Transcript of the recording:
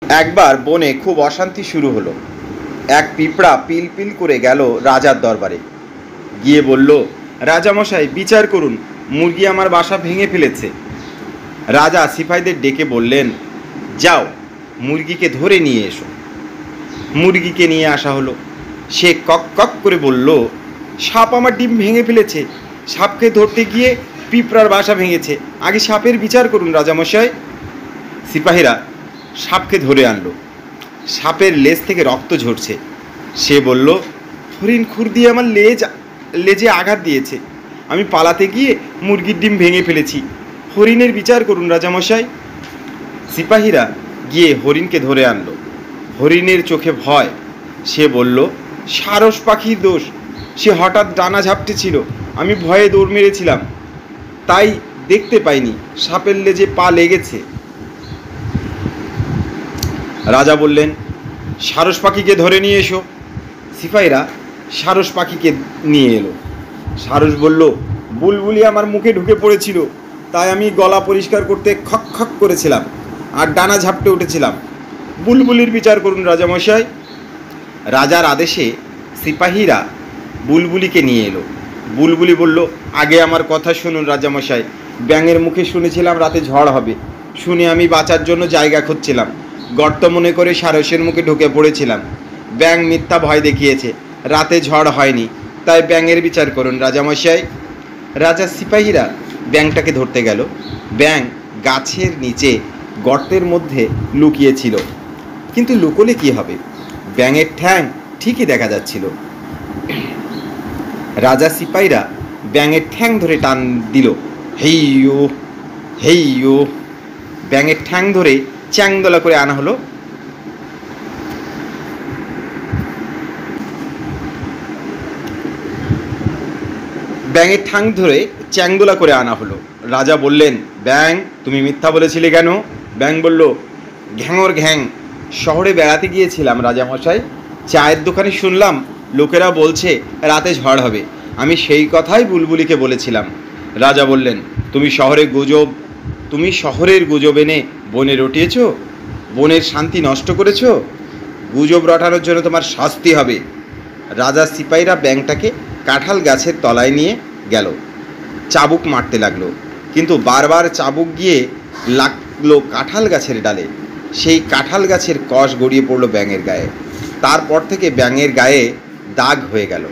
একবার বনে খুব অশান্তি শুরু হলো। এক পিঁপড়া পিল পিল করে গেল রাজার দরবারে। গিয়ে বলল, রাজামশাই বিচার করুন, মুরগি আমার বাসা ভেঙে ফেলেছে। রাজা সিপাহীদের ডেকে বললেন, যাও মুরগিকে ধরে নিয়ে এসো। মুরগিকে নিয়ে আসা হলো। সে কক কক করে বলল, সাপ আমার ডিম ভেঙে ফেলেছে, সাপকে ধরতে গিয়ে পিঁপড়ার বাসা ভেঙেছে, আগে সাপের বিচার করুন রাজামশাই। সিপাহীরা সাপকে ধরে আনলো। সাপের লেজ থেকে রক্ত ঝরছে। সে বলল, হরিণ খুর দিয়ে আমার লেজে আঘাত দিয়েছে, আমি পালাতে গিয়ে মুরগির ডিম ভেঙে ফেলেছি, হরিণের বিচার করুন রাজামশাই। সিপাহীরা গিয়ে হরিণকে ধরে আনলো। হরিণের চোখে ভয়। সে বলল, সারস পাখির দোষ, সে হঠাৎ ডানা ঝাপটেছিল, আমি ভয়ে দৌড় মেরেছিলাম, তাই দেখতে পাইনি সাপের লেজে পা লেগেছে। রাজা বললেন, সারস পাখিকে ধরে নিয়ে এসো। সিপাহীরা সারস পাখিকে নিয়ে এলো। সারস বলল, বুলবুলি আমার মুখে ঢুকে পড়েছিল, তাই আমি গলা পরিষ্কার করতে খক খক করেছিলাম আর ডানা ঝাপটে উঠেছিলাম, বুলবুলির বিচার করুন রাজামশাই। রাজার আদেশে সিপাহীরা বুলবুলিকে নিয়ে এলো। বুলবুলি বলল, আগে আমার কথা শুনুন রাজামশাই, ব্যাঙের মুখে শুনেছিলাম রাতে ঝড় হবে, শুনে আমি বাঁচার জন্য জায়গা খুঁজছিলাম, গর্ত মনে করে সারসের মুখে ঢুকে পড়েছিলাম। ব্যাঙ মিথ্যা ভয় দেখিয়েছে, রাতে ঝড় হয়নি, তাই ব্যাঙের বিচার করুন রাজামশাই। রাজা সিপাহীরা ব্যাঙটাকে ধরতে গেল। ব্যাঙ গাছের নিচে গর্তের মধ্যে লুকিয়েছিল, কিন্তু লুকোলে কি হবে, ব্যাঙের ঠ্যাং ঠিকই দেখা যাচ্ছিল। রাজা সিপাহীরা ব্যাঙের ঠ্যাং ধরে টান দিল, হেইয়ো হেইয়ো। ব্যাঙের ঠ্যাং ধরে চ্যাংদোলা করে আনা হলো। ব্যাঙের ঠ্যাং ধরে চ্যাংদোলা করে আনা হলো। রাজা বললেন, ব্যাঙ তুমি মিথ্যা বলেছিলে কেন? ব্যাঙ বলল, ঘ্যাঙর ঘ্যাং, শহরে বেড়াতে গিয়েছিলাম রাজামশাই, চায়ের দোকানে শুনলাম লোকেরা বলছে রাতে ঝড় হবে, আমি সেই কথাই বুলবুলিকে বলেছিলাম। রাজা বললেন, তুমি শহরের গুজব এনে বনে রটিয়েছ, বনের শান্তি নষ্ট করেছ, গুজব রটানোর জন্য তোমার শাস্তি হবে। রাজা সিপাহীরা ব্যাঙটাকে কাঁঠাল গাছের তলায় নিয়ে গেল। চাবুক মারতে লাগলো, কিন্তু বারবার চাবুক গিয়ে লাগলো কাঁঠাল গাছের ডালে। সেই কাঁঠাল গাছের কষ গড়িয়ে পড়ল ব্যাঙের গায়ে। তারপর থেকে ব্যাঙের গায়ে দাগ হয়ে গেল।